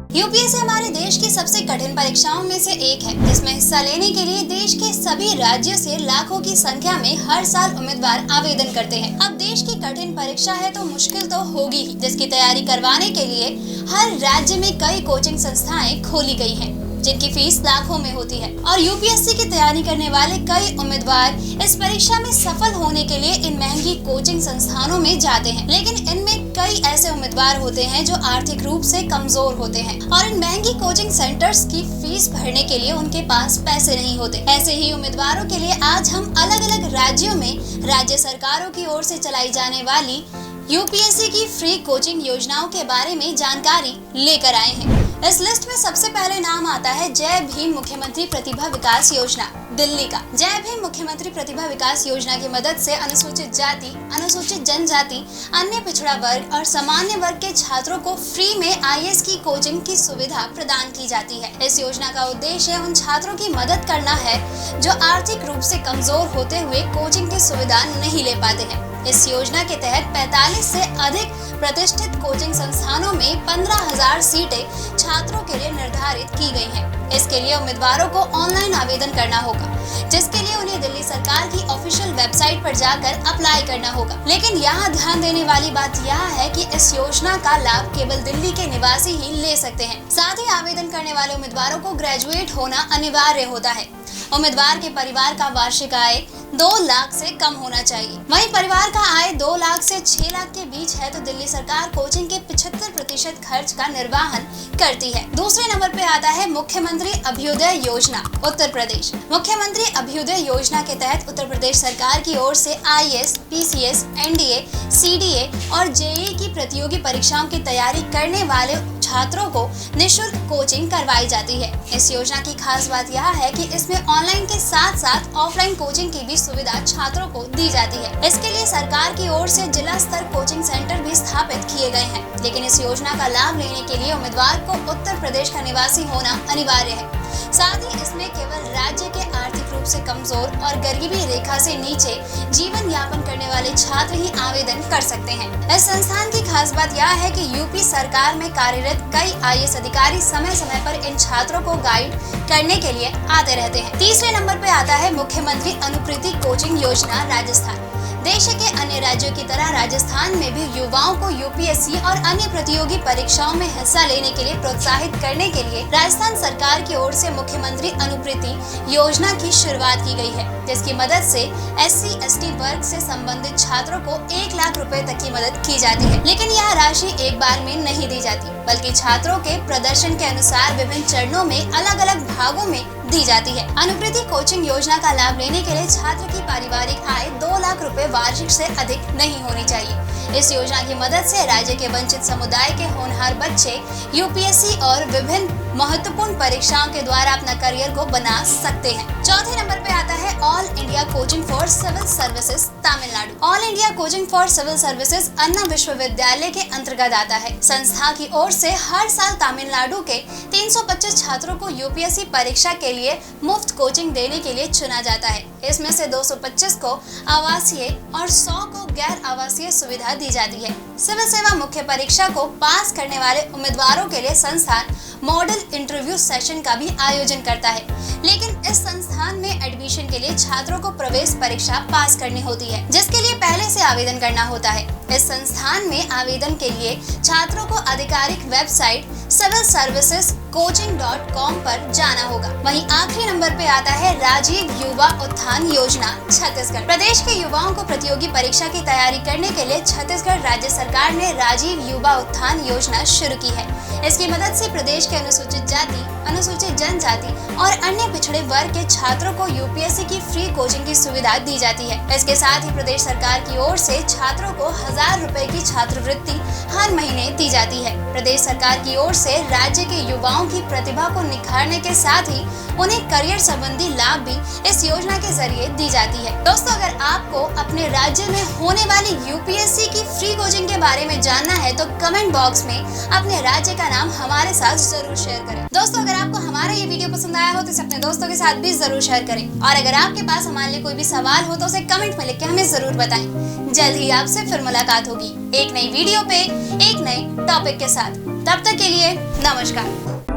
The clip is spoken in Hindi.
यूपीएससी हमारे देश की सबसे कठिन परीक्षाओं में से एक है, जिसमें हिस्सा लेने के लिए देश के सभी राज्यों से लाखों की संख्या में हर साल उम्मीदवार आवेदन करते हैं। अब देश की कठिन परीक्षा है तो मुश्किल तो होगी ही, जिसकी तैयारी करवाने के लिए हर राज्य में कई कोचिंग संस्थाएं खोली गई हैं, जिनकी फीस लाखों में होती है। और यूपीएससी की तैयारी करने वाले कई उम्मीदवार इस परीक्षा में सफल होने के लिए इन महंगी कोचिंग संस्थानों में जाते हैं, लेकिन इनमें कई ऐसे उम्मीदवार होते हैं जो आर्थिक रूप से कमजोर होते हैं और इन महंगी कोचिंग सेंटर्स की फीस भरने के लिए उनके पास पैसे नहीं होते। ऐसे ही उम्मीदवारों के लिए आज हम अलग अलग राज्यों में राज्य सरकारों की ओर से चलाई जाने वाली यूपीएससी की फ्री कोचिंग योजनाओं के बारे में जानकारी लेकर आए हैं। इस लिस्ट में सबसे पहले नाम आता है जय भीम मुख्यमंत्री प्रतिभा विकास योजना, दिल्ली का। जय भीम मुख्यमंत्री प्रतिभा विकास योजना की मदद से अनुसूचित जाति, अनुसूचित जनजाति, अन्य पिछड़ा वर्ग और सामान्य वर्ग के छात्रों को फ्री में आईएएस की कोचिंग की सुविधा प्रदान की जाती है। इस योजना का उद्देश्य उन छात्रों की मदद करना है जो आर्थिक रूप से कमजोर होते हुए कोचिंग की सुविधा नहीं ले पाते हैं। इस योजना के तहत 45 से अधिक प्रतिष्ठित कोचिंग संस्थानों में 15,000 सीटें छात्रों के लिए निर्धारित की गई हैं। इसके लिए उम्मीदवारों को ऑनलाइन आवेदन करना होगा, जिसके लिए उन्हें दिल्ली सरकार की ऑफिशियल वेबसाइट पर जाकर अप्लाई करना होगा। लेकिन यहाँ ध्यान देने वाली बात यह है कि इस योजना का लाभ केवल दिल्ली के निवासी ही ले सकते हैं। साथ ही आवेदन करने वाले उम्मीदवारों को ग्रेजुएट होना अनिवार्य होता है। उम्मीदवार के परिवार का वार्षिक आय 2 लाख से कम होना चाहिए। वहीं परिवार का आय 2 लाख से 6 लाख के बीच है तो दिल्ली सरकार कोचिंग के 75% खर्च का निर्वहन करती है। दूसरे नंबर पे आता है मुख्यमंत्री अभ्युदय योजना, उत्तर प्रदेश। मुख्यमंत्री अभ्युदय योजना के तहत उत्तर प्रदेश सरकार की ओर से आईएएस, पीसीएस, एनडीए, सीडीए और जेईई की प्रतियोगी परीक्षाओं की तैयारी करने वाले छात्रों को निःशुल्क कोचिंग करवाई जाती है। इस योजना की खास बात यह है कि इसमें ऑनलाइन के साथ साथ ऑफलाइन कोचिंग की भी सुविधा छात्रों को दी जाती है। इसके लिए सरकार की ओर से जिला स्तर कोचिंग सेंटर भी स्थापित किए गए हैं, लेकिन इस योजना का लाभ लेने के लिए उम्मीदवार को उत्तर प्रदेश का निवासी होना अनिवार्य है। साथ ही इसमें केवल राज्य के आर्थिक रूप से कमजोर और गरीबी रेखा से नीचे जीवन यापन करने वाले छात्र ही आवेदन कर सकते हैं। इस संस्थान की खास बात यह है कि यूपी सरकार में कार्यरत कई आईएएस अधिकारी समय समय पर इन छात्रों को गाइड करने के लिए आते रहते हैं। तीसरे नंबर पे आता है मुख्यमंत्री अनुप्रीति कोचिंग योजना, राजस्थान। देश के अन्य राज्यों की तरह राजस्थान में भी युवाओं को यूपीएससी और अन्य प्रतियोगी परीक्षाओं में हिस्सा लेने के लिए प्रोत्साहित करने के लिए राजस्थान सरकार की ओर से मुख्यमंत्री अनुप्रीति योजना की शुरुआत की गई है, जिसकी मदद से SC/ST वर्ग से संबंधित छात्रों को 1 लाख रुपए तक की मदद की जाती है। लेकिन यह राशि एक बार में नहीं दी जाती, बल्कि छात्रों के प्रदर्शन के अनुसार विभिन्न चरणों में अलग अलग भागों में दी जाती है। अनुप्रीति कोचिंग योजना का लाभ लेने के लिए छात्र की पारिवारिक आय 2 लाख रुपए वार्षिक से अधिक नहीं होनी चाहिए। इस योजना की मदद से राज्य के वंचित समुदाय के होनहार बच्चे यूपीएससी और विभिन्न महत्वपूर्ण परीक्षाओं के द्वारा अपना करियर को बना सकते हैं। चौथे नंबर पे आता है all India coaching for civil services, Tamil Nadu. All India coaching for civil services Anna विश्वविद्यालय के अंतर्गत आता है। संस्था की ओर से हर साल तमिलनाडु के 325 छात्रों को यूपीएससी परीक्षा के लिए मुफ्त कोचिंग देने के लिए चुना जाता है। इसमें से 225 को आवासीय और 100 को गैर आवासीय सुविधा दी जाती है। सिविल सेवा मुख्य परीक्षा को पास करने वाले उम्मीदवारों के लिए संस्थान मॉडल इंटरव्यू सेशन का भी आयोजन करता है, लेकिन इस संस्थान में एडमिशन के लिए छात्रों को प्रवेश परीक्षा पास करनी होती है, जिसके लिए पहले से आवेदन करना होता है। इस संस्थान में आवेदन के लिए छात्रों को आधिकारिक वेबसाइट civilservicescoaching.com पर जाना होगा। वहीं आखिरी नंबर पे आता है राजीव युवा उत्थान योजना, छत्तीसगढ़। प्रदेश के युवाओं को प्रतियोगी परीक्षा की तैयारी करने के लिए छत्तीसगढ़ राज्य सरकार ने राजीव युवा उत्थान योजना शुरू की है। इसकी मदद से प्रदेश के अनुसूचित जाति, अनुसूचित जनजाति और अन्य पिछड़े वर्ग के छात्रों को यूपीएससी की फ्री कोचिंग की सुविधा दी जाती है। इसके साथ ही प्रदेश सरकार की ओर से छात्रों को 1000 रुपए की छात्रवृत्ति हर महीने दी जाती है। प्रदेश सरकार की ओर से राज्य के युवाओं की प्रतिभा को निखारने के साथ ही उन्हें करियर संबंधी लाभ भी इस योजना के जरिए दी जाती है। दोस्तों, अगर आपको अपने राज्य में होने वाली यूपीएससी की फ्री कोचिंग के बारे में जानना है तो कमेंट बॉक्स में अपने राज्य का नाम हमारे साथ जरूर शेयर करें। दोस्तों, अगर आपको हमारा ये वीडियो पसंद आया हो तो इसे अपने दोस्तों के साथ भी जरूर शेयर करें, और अगर आपके पास हमारे लिए कोई भी सवाल हो तो उसे कमेंट में लिख के हमें जरूर बताएं। जल्द ही आपसे फिर मुलाकात होगी एक नई वीडियो पे एक नए टॉपिक के साथ। तब तक के लिए नमस्कार।